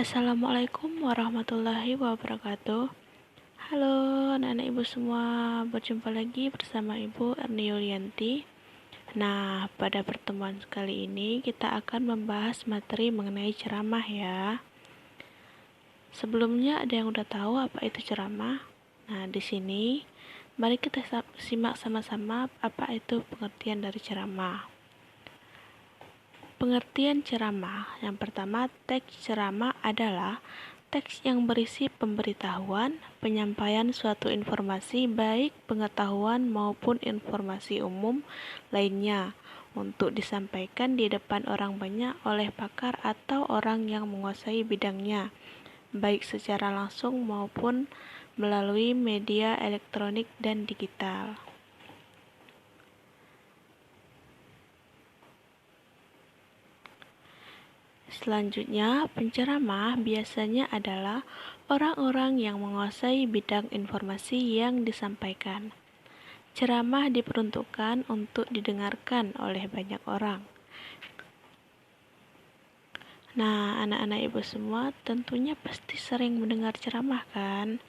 Assalamualaikum warahmatullahi wabarakatuh. Halo anak-anak ibu semua, berjumpa lagi bersama Ibu Erni Yulianti. Nah, pada pertemuan kali ini kita akan membahas materi mengenai ceramah ya. Sebelumnya ada yang udah tahu apa itu ceramah? Nah, di sini mari kita simak sama-sama apa itu pengertian dari ceramah. Pengertian ceramah. Yang pertama, teks ceramah adalah teks yang berisi pemberitahuan, penyampaian suatu informasi baik pengetahuan maupun informasi umum lainnya untuk disampaikan di depan orang banyak oleh pakar atau orang yang menguasai bidangnya, baik secara langsung maupun melalui media elektronik dan digital. Selanjutnya, penceramah biasanya adalah orang-orang yang menguasai bidang informasi yang disampaikan. Ceramah diperuntukkan untuk didengarkan oleh banyak orang. Nah, anak-anak ibu semua tentunya pasti sering mendengar ceramah kan?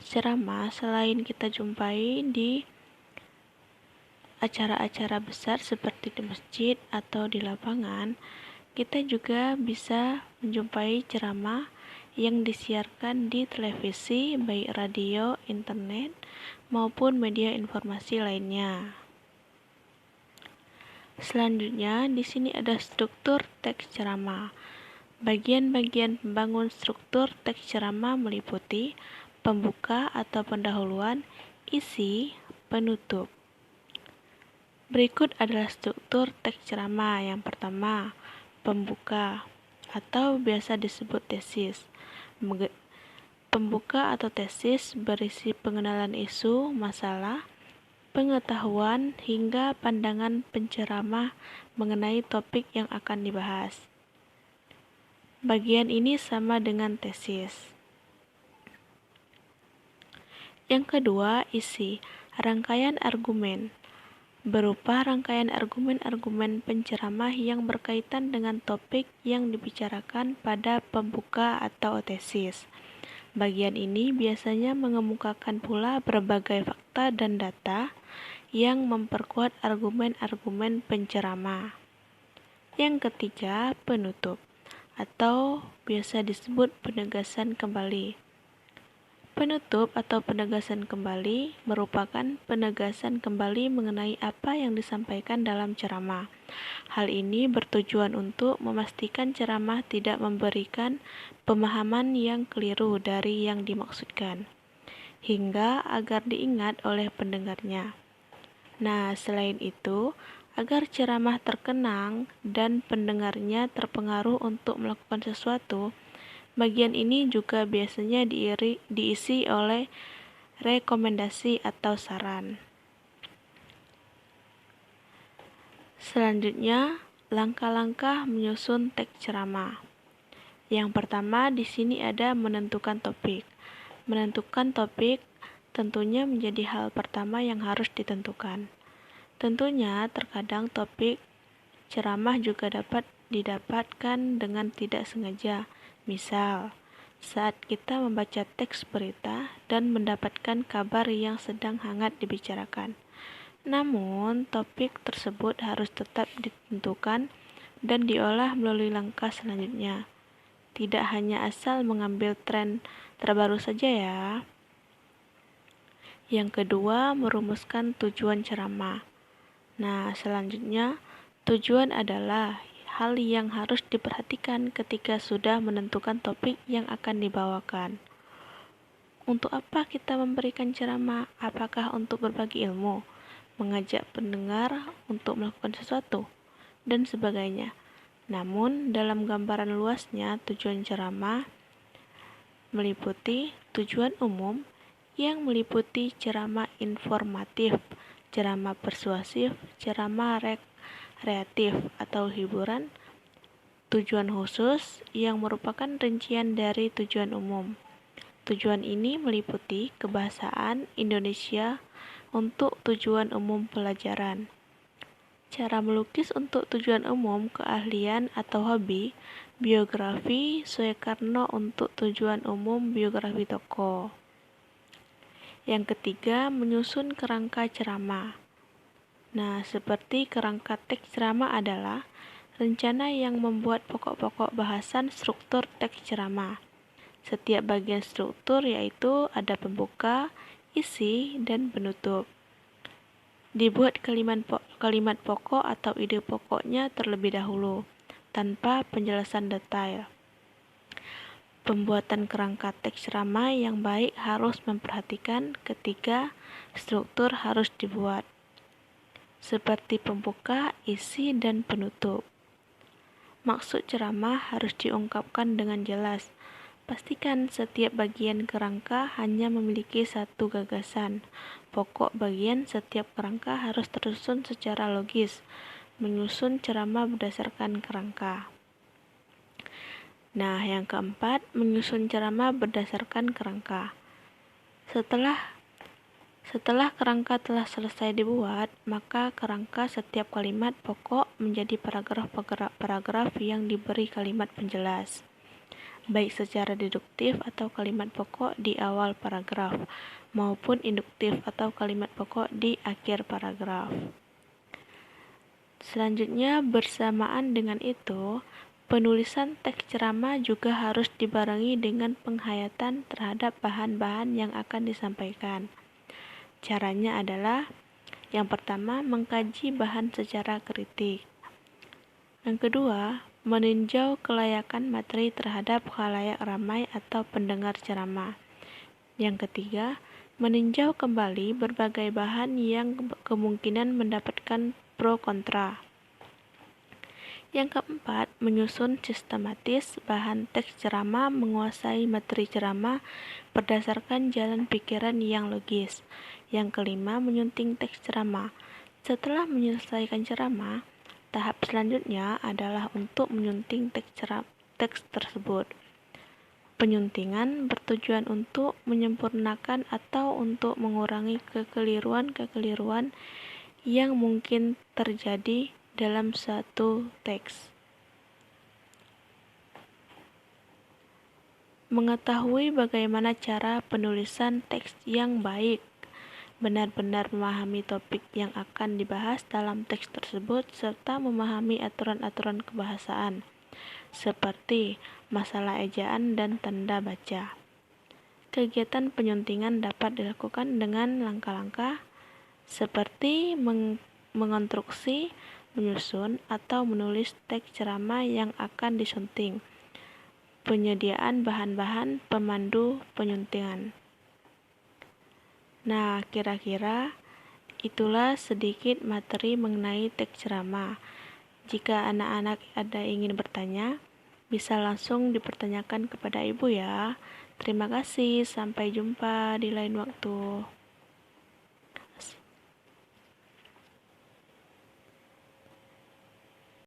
Ceramah selain kita jumpai di acara-acara besar seperti di masjid atau di lapangan, kita juga bisa menjumpai ceramah yang disiarkan di televisi, baik radio, internet, maupun media informasi lainnya. Selanjutnya, di sini ada struktur teks ceramah. Bagian-bagian pembangun struktur teks ceramah meliputi pembuka atau pendahuluan, isi, penutup. Berikut adalah struktur teks ceramah. Yang pertama, pembuka atau biasa disebut tesis. Pembuka atau tesis berisi pengenalan isu, masalah, pengetahuan, hingga pandangan penceramah mengenai topik yang akan dibahas. Bagian ini sama dengan tesis. Yang kedua, isi, rangkaian argumen. Berupa rangkaian argumen-argumen penceramah yang berkaitan dengan topik yang dibicarakan pada pembuka atau tesis. Bagian ini biasanya mengemukakan pula berbagai fakta dan data yang memperkuat argumen-argumen penceramah. Yang ketiga, penutup atau biasa disebut penegasan kembali. Penutup atau penegasan kembali merupakan penegasan kembali mengenai apa yang disampaikan dalam ceramah. Hal ini bertujuan untuk memastikan ceramah tidak memberikan pemahaman yang keliru dari yang dimaksudkan, hingga agar diingat oleh pendengarnya. Nah, selain itu, agar ceramah terkenang dan pendengarnya terpengaruh untuk melakukan sesuatu, bagian ini juga biasanya diisi oleh rekomendasi atau saran. Selanjutnya, langkah-langkah menyusun teks ceramah. Yang pertama di sini ada menentukan topik. Menentukan topik tentunya menjadi hal pertama yang harus ditentukan. Tentunya terkadang topik ceramah juga dapat didapatkan dengan tidak sengaja. Misal, saat kita membaca teks berita dan mendapatkan kabar yang sedang hangat dibicarakan. Namun, topik tersebut harus tetap ditentukan dan diolah melalui langkah selanjutnya. Tidak hanya asal mengambil tren terbaru saja ya. Yang kedua, merumuskan tujuan ceramah. Nah, selanjutnya, tujuan adalah hal yang harus diperhatikan ketika sudah menentukan topik yang akan dibawakan. Untuk apa kita memberikan ceramah? Apakah untuk berbagi ilmu, mengajak pendengar untuk melakukan sesuatu, dan sebagainya. Namun, dalam gambaran luasnya, tujuan ceramah meliputi tujuan umum yang meliputi ceramah informatif, ceramah persuasif, ceramah rekreatif atau hiburan, tujuan khusus yang merupakan rincian dari tujuan umum. Tujuan ini meliputi kebahasaan Indonesia untuk tujuan umum pelajaran. Cara melukis untuk tujuan umum, keahlian atau hobi, biografi, Soekarno untuk tujuan umum, biografi tokoh. Yang ketiga, menyusun kerangka ceramah. Nah, seperti kerangka teks ceramah adalah rencana yang membuat pokok-pokok bahasan struktur teks ceramah. Setiap bagian struktur yaitu ada pembuka, isi, dan penutup. Dibuat kalimat pokok atau ide pokoknya terlebih dahulu, tanpa penjelasan detail. Pembuatan kerangka teks ceramah yang baik harus memperhatikan ketiga struktur harus dibuat, seperti pembuka, isi, dan penutup. Maksud ceramah harus diungkapkan dengan jelas. Pastikan setiap bagian kerangka hanya memiliki satu gagasan. Pokok bagian setiap kerangka harus tersusun secara logis. Menyusun ceramah berdasarkan kerangka. Nah, yang keempat, menyusun ceramah berdasarkan kerangka. Setelah kerangka telah selesai dibuat, maka kerangka setiap kalimat pokok menjadi paragraf-paragraf yang diberi kalimat penjelas, baik secara deduktif atau kalimat pokok di awal paragraf, maupun induktif atau kalimat pokok di akhir paragraf. Selanjutnya, bersamaan dengan itu, penulisan teks ceramah juga harus dibarengi dengan penghayatan terhadap bahan-bahan yang akan disampaikan. Caranya adalah, yang pertama, mengkaji bahan secara kritik. Yang kedua, meninjau kelayakan materi terhadap khalayak ramai atau pendengar ceramah. Yang ketiga, meninjau kembali berbagai bahan yang kemungkinan mendapatkan pro kontra. Yang keempat, menyusun sistematis bahan teks ceramah, menguasai materi ceramah berdasarkan jalan pikiran yang logis. Yang kelima, menyunting teks ceramah. Setelah menyelesaikan ceramah, tahap selanjutnya adalah untuk menyunting teks tersebut. Penyuntingan bertujuan untuk menyempurnakan atau untuk mengurangi kekeliruan-kekeliruan yang mungkin terjadi dalam satu teks. Mengetahui bagaimana cara penulisan teks yang baik, benar-benar memahami topik yang akan dibahas dalam teks tersebut, serta memahami aturan-aturan kebahasaan, seperti masalah ejaan dan tanda baca. Kegiatan penyuntingan dapat dilakukan dengan langkah-langkah seperti mengonstruksi, menyusun, atau menulis teks ceramah yang akan disunting. Penyediaan bahan-bahan pemandu penyuntingan. Nah, kira-kira itulah sedikit materi mengenai teks ceramah. Jika anak-anak ada ingin bertanya, bisa langsung dipertanyakan kepada ibu ya. Terima kasih, sampai jumpa di lain waktu.